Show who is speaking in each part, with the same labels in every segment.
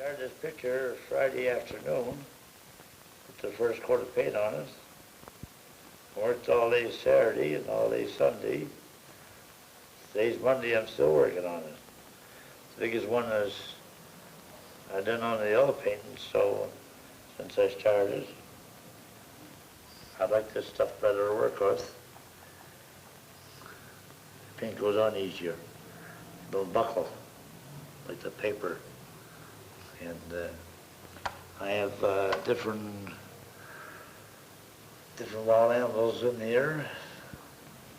Speaker 1: Started this picture Friday afternoon, put the first coat of paint on it. Worked all day Saturday and all day Sunday. Today's Monday, I'm still working on it. The biggest one is I've done on the oil painting, so since I started, I like this stuff better to work with. The paint goes on easier. Don't buckle like the paper. And I have different wild animals in here,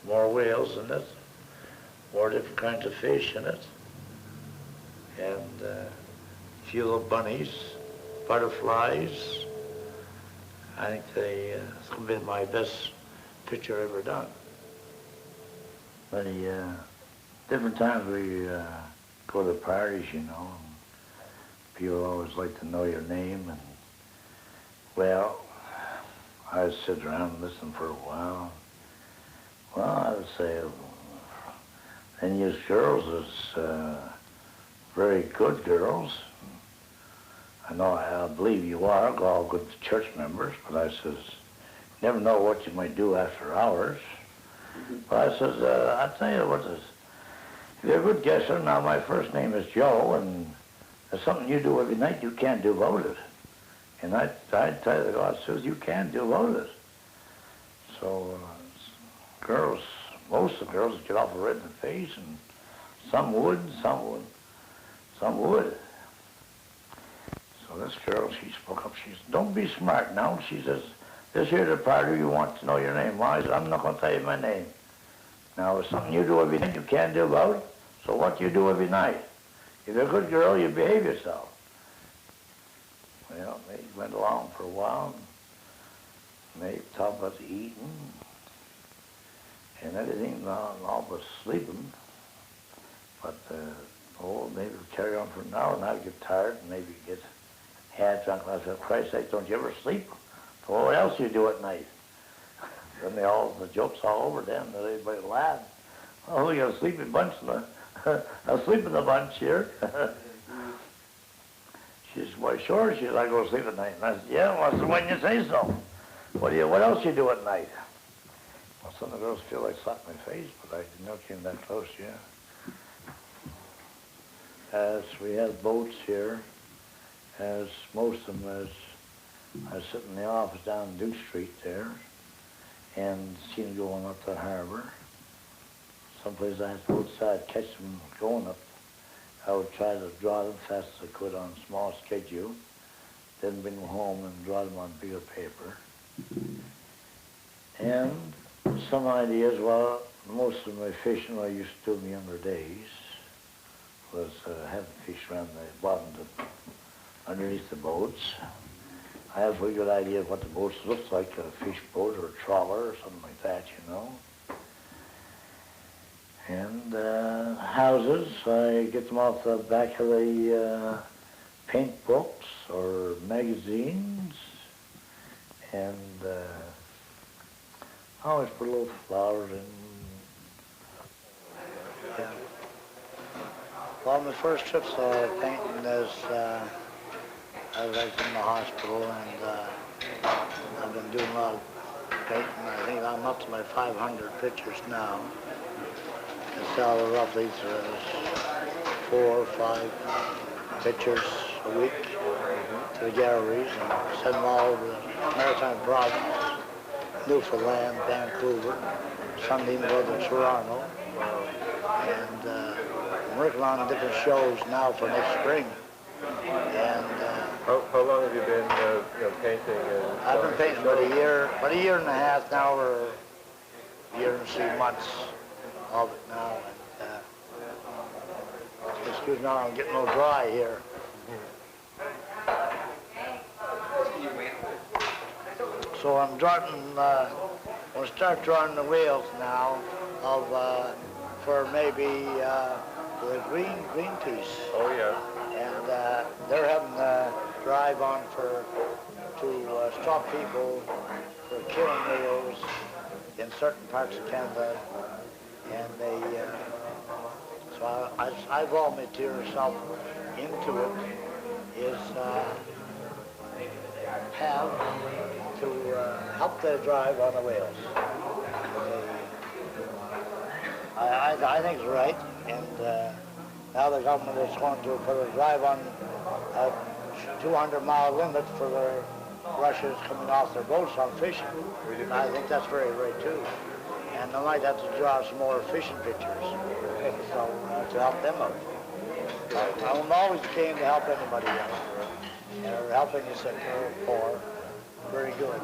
Speaker 1: more whales in it, more different kinds of fish in it, and a few little bunnies, butterflies. I think it's going to be my best picture ever done. Many different times we go to parties, you know. People always like to know your name, and well, I would sit around and listen for a while. Well, I would say, and you girls is very good girls. I believe you are all good church members, but I says, never know what you might do after hours. But I says, I'll tell you what this, if you're a good guesser, now my first name is Joe, and there's something you do every night you can't do about it. And I tell you, God says, you can't do about it. So girls, most of the girls get off a red in the face, and some would, some would. So this girl, she spoke up, she says, don't be smart now. She says, this here the party, you want to know your name. Well, I said, I'm not going to tell you my name. Now, it's something you do every night you can't do about it, so what do you do every night? If you're a good girl, you behave yourself. Well, they went along for a while. They talked about eating and everything, all but sleeping. But, maybe we'll carry on for an hour, and I'd get tired and maybe get half drunk. I said, Christ's sake, don't you ever sleep? So what else do you do at night? Then the joke's all over then, and everybody laughed. Oh, we got a sleeping bunch, a sleeping the bunch here. She says, why, sure. She says, I go to sleep at night. And I said, yeah, well, so when you say so. What else you do at night? Well, some of the girls feel like slapping my face, but I never came that close, yeah. As we have boats here, as most of them, as I sit in the office down Duke Street there, and seen them going up the harbor. Someplace I had to go outside, catch them going up. I would try to draw them fast as I could on a small schedule, then bring them home and draw them on bigger paper. And some ideas, well, most of my fishing I used to do in the younger days was having fish around the bottom, underneath the boats. I have a pretty good idea of what the boats look like, a fish boat or a trawler or something like that, you know. And houses, I get them off the back of the paint books or magazines, and I always put little flowers in. Yeah. Well, my first trips painting is I was in the hospital, and I've been doing a lot of painting. I think I'm up to my 500 pictures now. I sell roughly 4 or 5 pictures a week to the galleries, and send them all over the Maritime Province, Newfoundland, Vancouver, some even go to Toronto, and I'm working on different shows now for next spring. And
Speaker 2: how long have you been painting?
Speaker 1: I've been painting about a year and a half now, or a year and 3 months of it now. And excuse me, I'm getting a little dry here. So I'm drawing. I'm going to start drawing the whales now of for maybe the green peas.
Speaker 2: Oh yeah.
Speaker 1: And they're having a drive on to stop people for killing whales in certain parts of Canada, and they so I volunteer myself into it
Speaker 3: is have to help the drive on the whales. I think it's right, and now the government is going to put a drive on a 200-mile limit for the Russians coming off their boats on fishing. And I think that's very right too. And they might have to draw some more fishing pictures, so to help them out. I'm always game to help anybody else, or helping the sick or poor. Very good.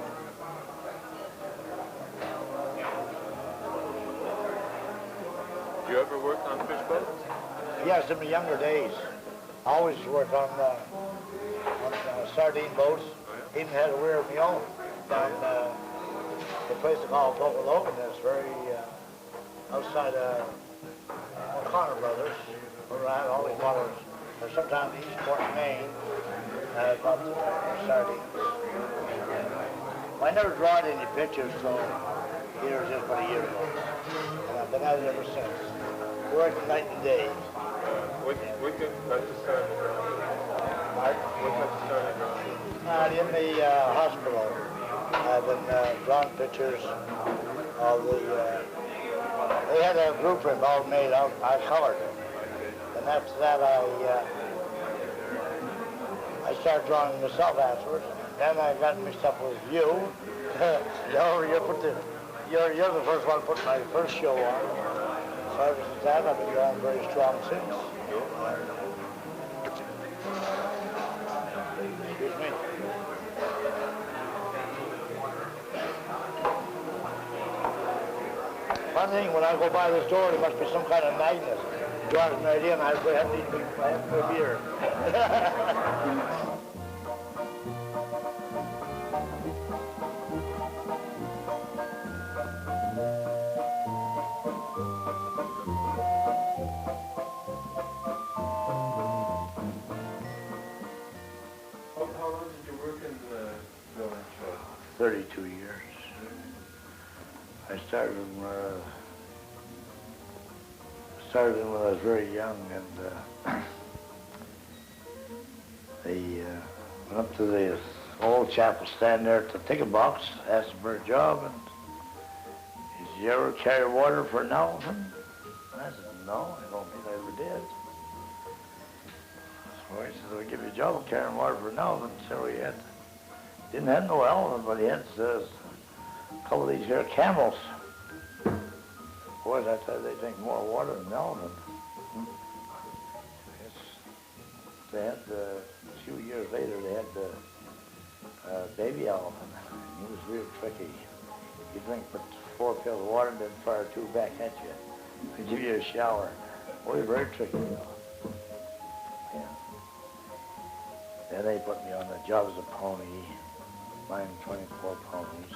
Speaker 2: Do you ever work on fish boats?
Speaker 3: Yes, in my younger days. I always worked on sardine boats. Even had a weir of my own down the place called Logan. That's very outside O'Connor Brothers, where I had all these models, or sometimes Eastport, Maine, about sardines. I never drawed any pictures, so years, just about a year ago. And I've been at it ever since. Working night and day.
Speaker 2: What got you started drawing? What got you started drawing?
Speaker 3: In the hospital, I've been drawing pictures of the, they had a blueprint all made out, I colored it. And after that, I started drawing myself afterwards. Then I got mixed up with you. You're the first one to put my first show on. So ever since that, I've been drawing very strong since. Excuse me. One thing, when I go by this door, there must be some kind of magnet. Draws an idea, and I have to be here.
Speaker 2: How long did you work in Bill Lynch Shows?
Speaker 1: 32 years. I started when I was very young, and they went up to the old chapel stand there at the ticket box, asked him for a job, and he said, "You ever carry water for an elephant?" And I said, "No, I don't think I ever did." So he said, "I'll give you a job of carrying water for an elephant." So he didn't have no elephant, but he had a couple of these here camels. Boy, that's how they drink more water than an elephant. They had, a few years later, they had the baby elephant. He was real tricky. He'd drink but 4 pills of water and then fire 2 back at you. He'd give you a shower. Boy, very tricky, though. Yeah. Then they put me on the job as a pony, mine 24 ponies.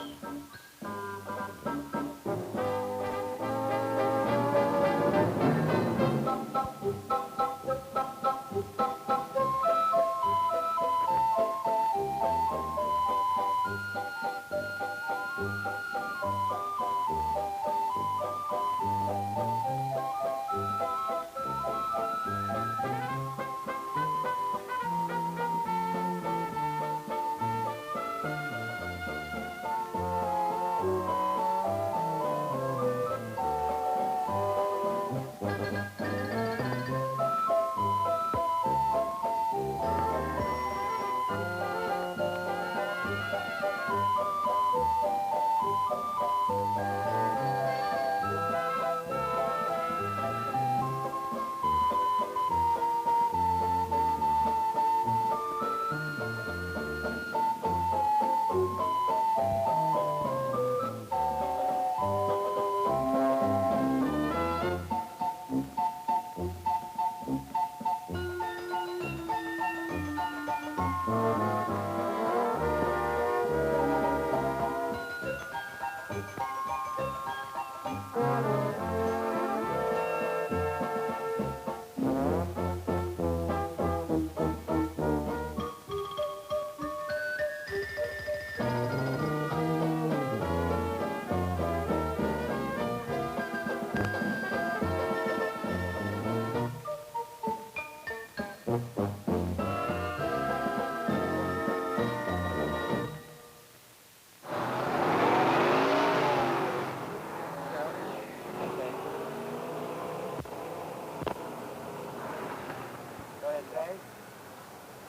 Speaker 3: Okay?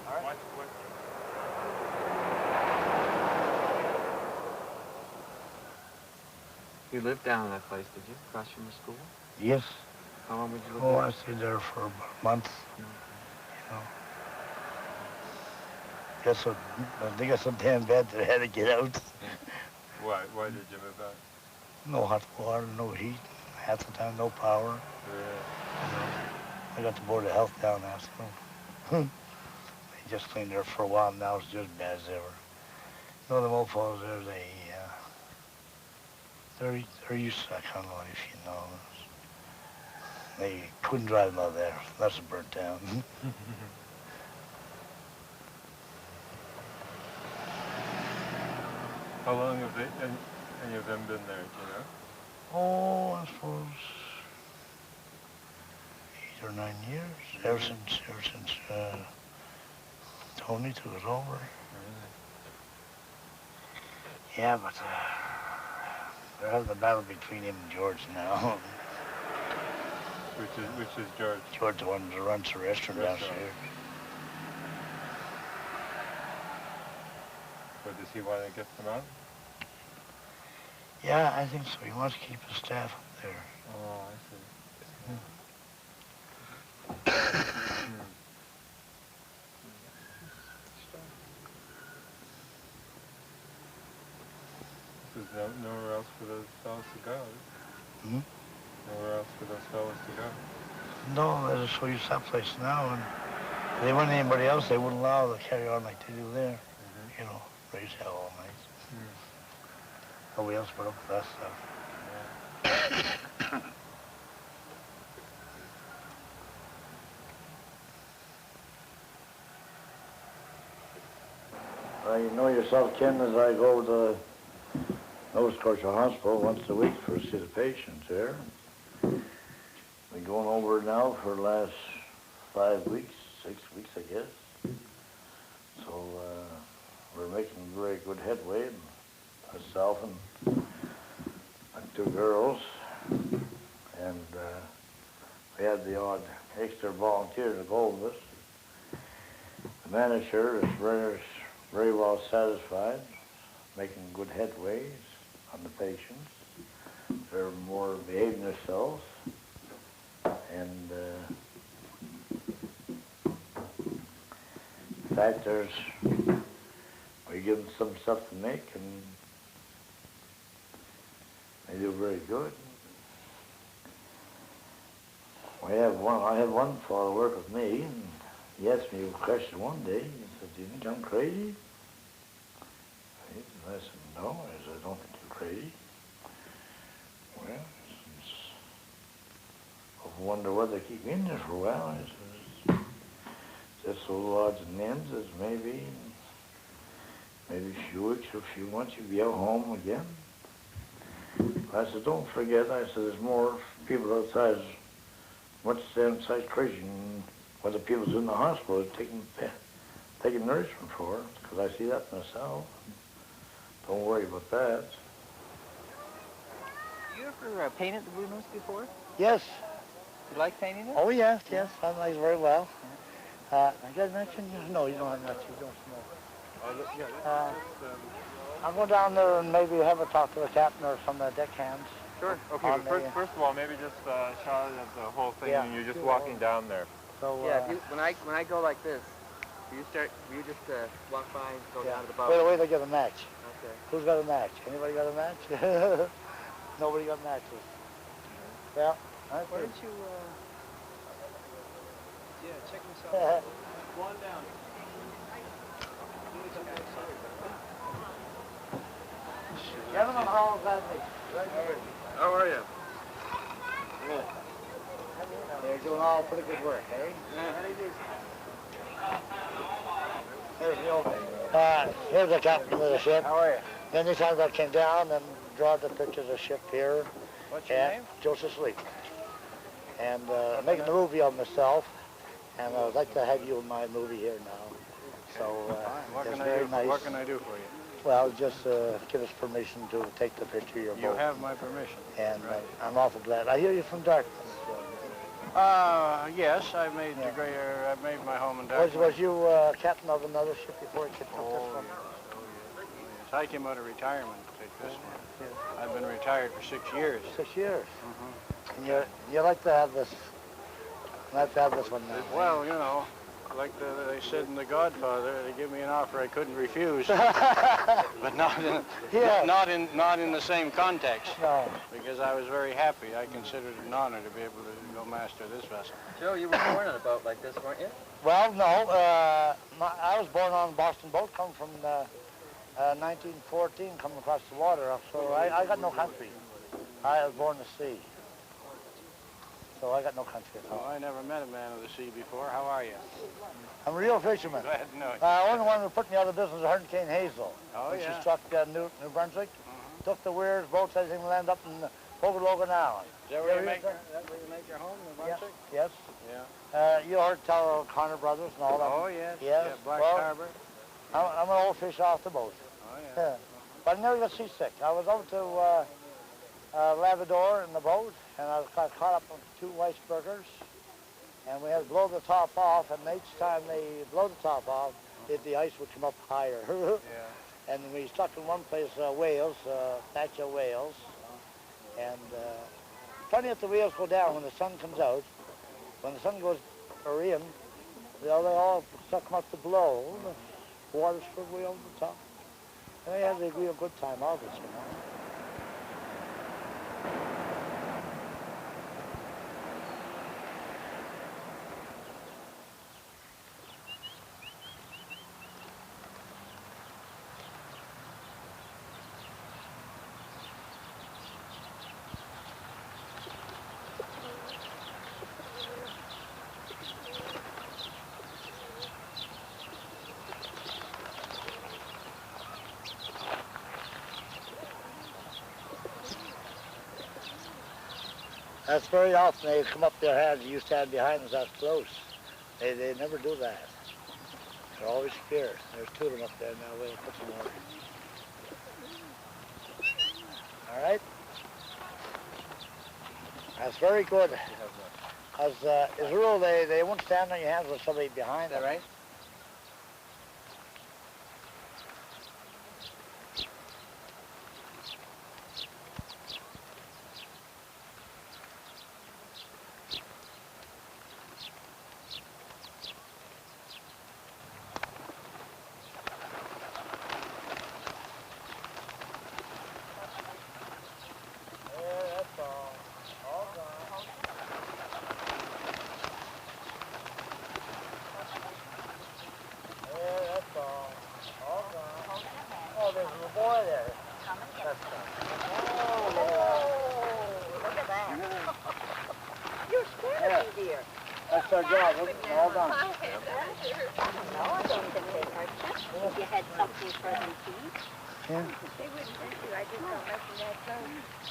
Speaker 3: All right.
Speaker 2: You lived down in that place, did you? Across from the school?
Speaker 3: Yes.
Speaker 2: How long would you live
Speaker 3: Oh,
Speaker 2: there?
Speaker 3: I stayed there for about a month. You know. They got so damn bad that I had to get out.
Speaker 2: Why? Why did you move out?
Speaker 3: No hot water, no heat. Half the time, no power.
Speaker 2: Yeah.
Speaker 3: You know. I got the Board of Health down there, so they just cleaned there for a while. Now it's just bad as ever. You know, the mofos there, they're used to that kind of life, you know. They couldn't drive them out there. That's a burnt down.
Speaker 2: How long have any of them been there, do you know?
Speaker 3: Oh, I suppose 8 or 9 years. Ever since Tony took it over.
Speaker 2: Really?
Speaker 3: Yeah, but they're having a battle between him and George now.
Speaker 2: Which is George?
Speaker 3: George, the one that runs the restaurant downstairs.
Speaker 2: But does he want to get them out?
Speaker 3: Yeah, I think so. He wants to keep his staff up there.
Speaker 2: Oh, I see. There's nowhere else for those fellas to go.
Speaker 3: Hmm?
Speaker 2: Nowhere else for those fellas to go.
Speaker 3: No, they're just so used to that place now, and if they weren't anybody else, they wouldn't allow them to carry on like they do there. You know, raise hell all night. Nobody else put up with that stuff.
Speaker 1: Well, you know yourself, Ken, as I go to Nova Scotia Hospital once a week for to see the patients there. Been going over now for the last 5 weeks, 6 weeks, I guess. So we're making very good headway. Myself and 2 girls, and we had the odd extra volunteer to go with us. The manager is very well satisfied, making good headways on the patients. They're more behaving themselves, and in fact, we give them some stuff to make, and they do very good. I have one fellow work with me, and he asked me a question one day. He said, "Do you think I'm crazy?" I said, "No." I said, "I don't think you're crazy." Well, I wonder why they keep me in there for a while. I said, "Just so odds and ends as maybe a few weeks or a few months you'll be out home again." I said, "Don't forget," I said, "there's more people outside, much inside crazy than what the people's in the hospital taking nourishment for, because I see that myself. Don't worry about that."
Speaker 4: You ever painted the balloons before?
Speaker 3: Yes.
Speaker 4: You like painting it?
Speaker 3: Oh, yes, yes. I like very well. I got to mention you? No, you don't have much. You don't smoke. I'll go down there and maybe have a talk to the captain or some of the deckhands.
Speaker 2: Sure. Okay, but first of all, maybe just shot of the whole thing, and you're just walking down there.
Speaker 3: So,
Speaker 4: Yeah, when I go like this, you just walk by and go down to the
Speaker 3: wait,
Speaker 4: bottom.
Speaker 3: wait, they get a match.
Speaker 4: Okay.
Speaker 3: Who's got a match? Anybody got a match? Nobody got matches. Yeah.
Speaker 4: Why don't you, check this out. Go on down.
Speaker 3: Gentlemen, how is that?
Speaker 2: How are you?
Speaker 3: Good. They're doing all pretty good work, eh? Here's the captain of the ship. How are you? Many times I came down and draw the pictures of the ship here.
Speaker 4: What's your name?
Speaker 3: Joseph Sleep. And making a movie of myself. And I would like to have you in my movie here now. So it's very nice.
Speaker 5: What can I do for you?
Speaker 3: Well, just give us permission to take the picture of your boat.
Speaker 5: You have my permission.
Speaker 3: And I'm awful glad. I hear you from Dartmouth.
Speaker 5: Yes, I made
Speaker 3: Yeah.
Speaker 5: I made my home in Dartmouth.
Speaker 3: Was you captain of another ship before you took this one?
Speaker 5: Yes. I came out of retirement to take this one. I've been retired for 6 years.
Speaker 3: 6 years.
Speaker 5: Mm-hmm.
Speaker 3: And you like to have this? Like to have this one now?
Speaker 5: Well, you know, like they said in The Godfather, they give me an offer I couldn't refuse, but not in the same context.
Speaker 3: No.
Speaker 5: Because I was very happy. I considered it an honor to be able to go master this vessel.
Speaker 4: Joe, you were born on a boat like this, weren't you?
Speaker 3: Well, no. I was born on a Boston boat, coming from 1914, coming across the water. So I got no country. I was born to sea. So I got no country at all.
Speaker 5: Well, I never met a man of the sea before. How are you?
Speaker 3: I'm a real fisherman.
Speaker 5: Glad to know it.
Speaker 3: Only one who put me out of business was Hurricane Hazel.
Speaker 5: Oh,
Speaker 3: when
Speaker 5: yeah.
Speaker 3: She struck New Brunswick. Took the weirs, boats, everything, and landed up in Hoboken Island.
Speaker 5: Is that where you make your home, New Brunswick?
Speaker 3: Yes.
Speaker 5: Yeah.
Speaker 3: You heard tell of Connor Brothers and all that.
Speaker 5: Oh, yes.
Speaker 3: Yes.
Speaker 5: Yeah, Black
Speaker 3: Well,
Speaker 5: Harbor.
Speaker 3: I'm an old fish off the boat.
Speaker 5: Oh, yeah.
Speaker 3: But I never got seasick. I was over to Labrador in the boat, and I got caught up on 2 icebergers, and we had to blow the top off, and each time they blow the top off, the ice would come up higher.
Speaker 5: Yeah.
Speaker 3: And we stuck in one place, whales, thatch of whales, and funny if the whales go down when the sun comes out. When the sun goes in, they all stuck them up to blow. The water's full way over the top. And they had a real good time of it, you know. That's very often they come up their hands. You stand behind us that close. They never do that. They're always scared. There's 2 of them up there now. We'll put some more. All right. That's very good. As a rule, they won't stand on your hands with somebody behind them.
Speaker 4: Is that right?
Speaker 3: That's our job. All done.
Speaker 6: No, I don't think they hurt you. If you had something for them to eat.
Speaker 3: Yeah.
Speaker 6: They wouldn't hurt you. I just don't like that.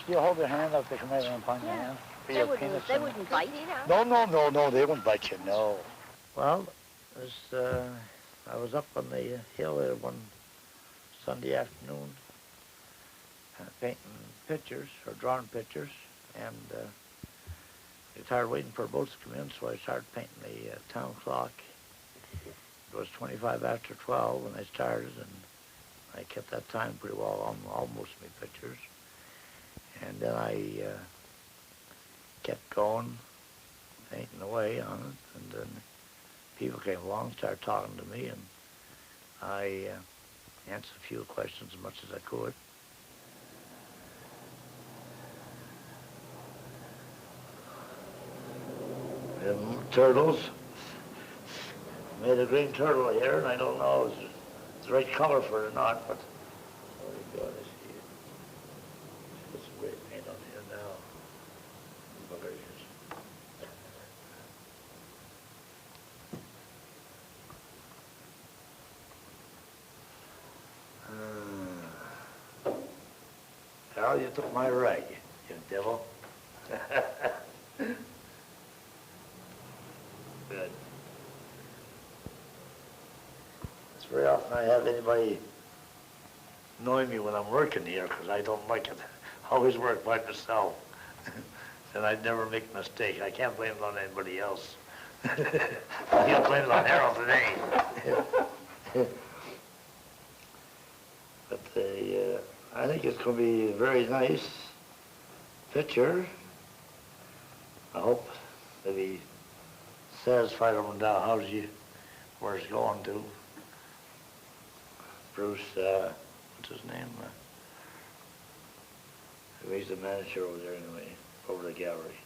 Speaker 3: You hold your hand up, they come right in and punch your hand. For your penis.
Speaker 6: They wouldn't bite it out.
Speaker 3: No, they won't bite you, no. Well, I was up on the hill there one Sunday afternoon painting pictures, or drawing pictures, and I tired waiting for boats to come in, so I started painting the town clock. It was 25 after 12 when I started, and I kept that time pretty well on almost my pictures. And then I kept going, painting away on it, and then people came along, started talking to me, and I answered a few questions as much as I could. Turtles. Made a green turtle here, and I don't know if it's the right color for it or not, but oh my God, I see it. Put some great paint on here now. Buggers. Harold, you took my rag, you devil. Good. It's very often I have anybody knowing me when I'm working here, because I don't like it. I always work by myself.
Speaker 1: then I'd never make a mistake. I can't blame it on anybody else. I can't blame it on Harold today. But I think it's going to be a very nice picture. I hope that he satisfied him down where it's going to. Bruce, what's his name? He's the manager over there anyway, over the gallery.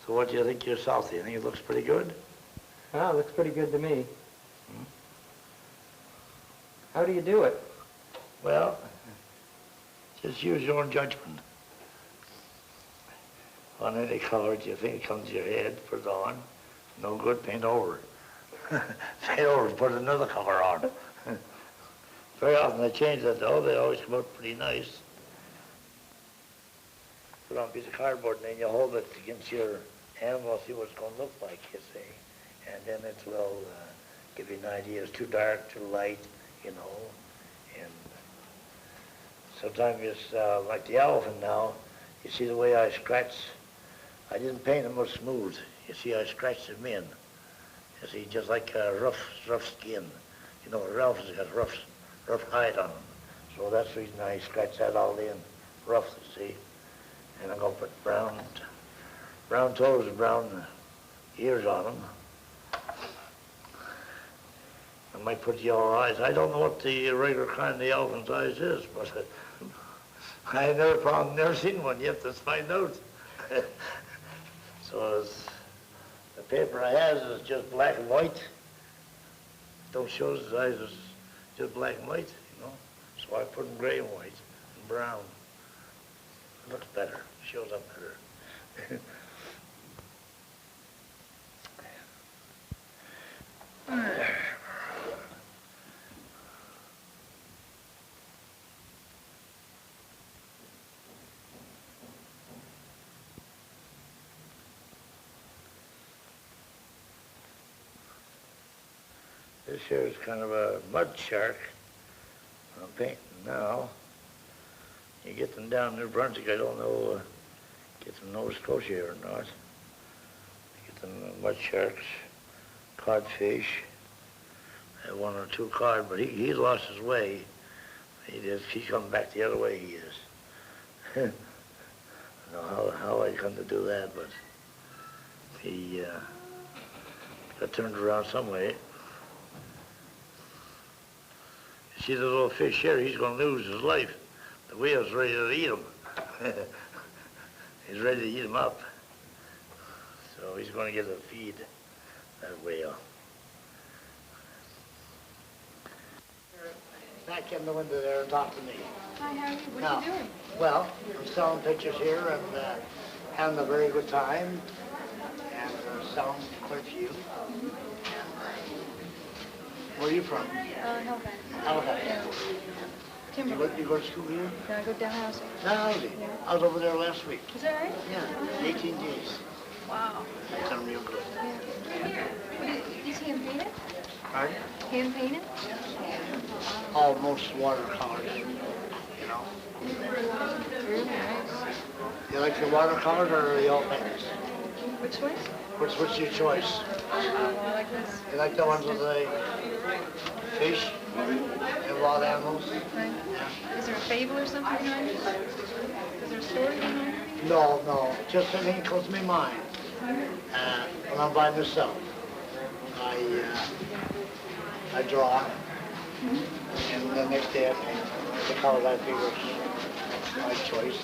Speaker 1: So what do you think yourself? Do you think it looks pretty good?
Speaker 4: Oh, it looks pretty good to me. How do you do it?
Speaker 1: Well, just use your own judgment. On any color you think comes to your head, put it on. No good, paint over. Paint over, put another color on. Very often they change that though, they always come out pretty nice. Put on a piece of cardboard and then you hold it against your animal, see what it's going to look like, you see. And then it will give you an idea. It's too dark, too light, you know. And sometimes it's like the elephant now. You see the way I scratch. I didn't paint him much smooth. You see, I scratched him in. You see, just like rough skin. You know, an elephant's got rough hide on him. So that's the reason I scratched that all in rough, you see. And I'm going to put brown toes and brown ears on him. I might put yellow eyes. I don't know what the regular kind of the elephant's eyes is, but I never seen one yet. Let's find out. So the paper I have is just black and white. Don't show his eyes, it's just black and white, you know. So I put them gray and white and brown. It looks better, shows up better. This here is kind of a mud shark I'm painting now. You get them down New Brunswick, I don't know, get them Nova Scotia or not. Get them mud sharks, codfish. I have one or two cod, but he lost his way. He's coming back the other way, he is. I don't know how I come to do that, but he got turned around some way. See the little fish here, he's going to lose his life. The whale's ready to eat him. He's ready to eat him up. So he's going to get a feed, that whale. Back in the window there and talk to me.
Speaker 6: Hi, Harry. What are you doing?
Speaker 3: Well, I'm selling pictures here and having a very good time. And selling quite a few. Where are you from?
Speaker 6: Halifax.
Speaker 3: Halifax.
Speaker 6: Yeah. Timber.
Speaker 3: You go to school here?
Speaker 6: Can I go down housing?
Speaker 3: Dalhousie.
Speaker 6: Yeah.
Speaker 3: I was over there last week.
Speaker 6: Is that right?
Speaker 3: Yeah, 18 days.
Speaker 6: Wow.
Speaker 3: That's done real good.
Speaker 6: Yeah. What is hand painted?
Speaker 3: Pardon?
Speaker 6: Hand painted?
Speaker 3: Almost watercolors, you know.
Speaker 6: Really nice.
Speaker 3: You like the watercolors or the oil paintings?
Speaker 6: Which way?
Speaker 3: What's your choice?
Speaker 6: I like this.
Speaker 3: You like the ones with the fish and wild animals?
Speaker 6: Right.
Speaker 3: Yeah.
Speaker 6: Is there a fable or something behind it? Is there a story behind it?
Speaker 3: No, just anything that comes to my mind. When I'm by myself, I draw, and the next day I paint the colors I figure is my choice.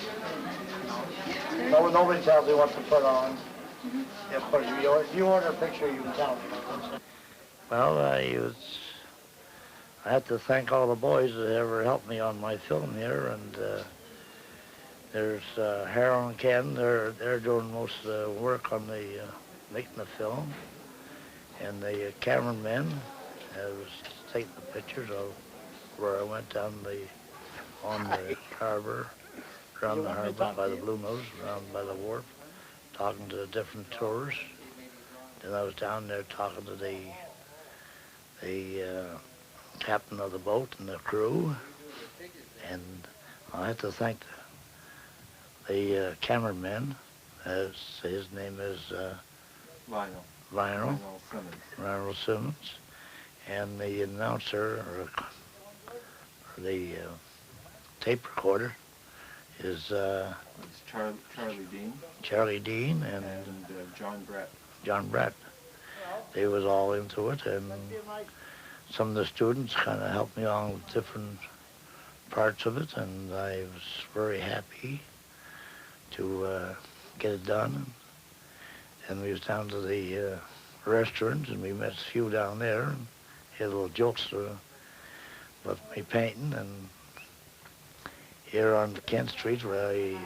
Speaker 3: No, nobody tells me what to put on. Of course, if you order a picture, you can tell me. Well, I have to thank all the boys that ever helped me on my film here, and there's Harold and Ken. They're doing most of the work on the making the film, and the cameramen was taking the pictures of where I went on the harbor, around the harbor by the Blue Nose, around by the wharf, talking to the different tours. Then I was down there talking to the the captain of the boat and the crew, and I have to thank the cameraman, as his name is Lionel Simmons, and the announcer, or the tape recorder, is Charlie Dean and John Brett. They was all into it, and some of the students kind of helped me along with different parts of it, and I was very happy to get it done. And we was down to the restaurant, and we met a few down there, and had little jokes about me painting. And here on Kent Street, where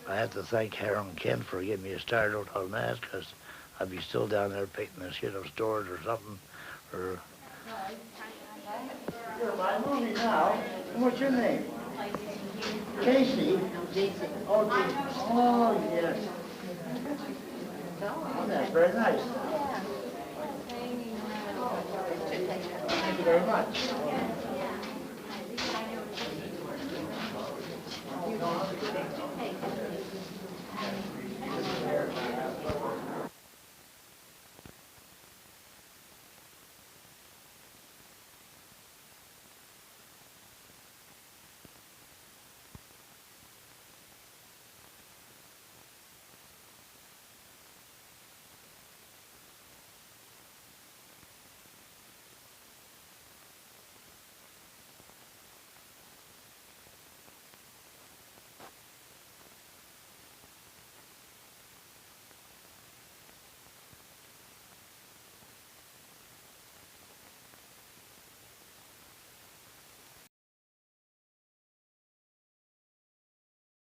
Speaker 3: I had to thank Harold and Kent for giving me a start out on that, because I'd be still down there painting this shit up stores or something. Or you're my movie now. What's your name? Casey. Oh, yes. Oh, that's very nice. Thank you very much.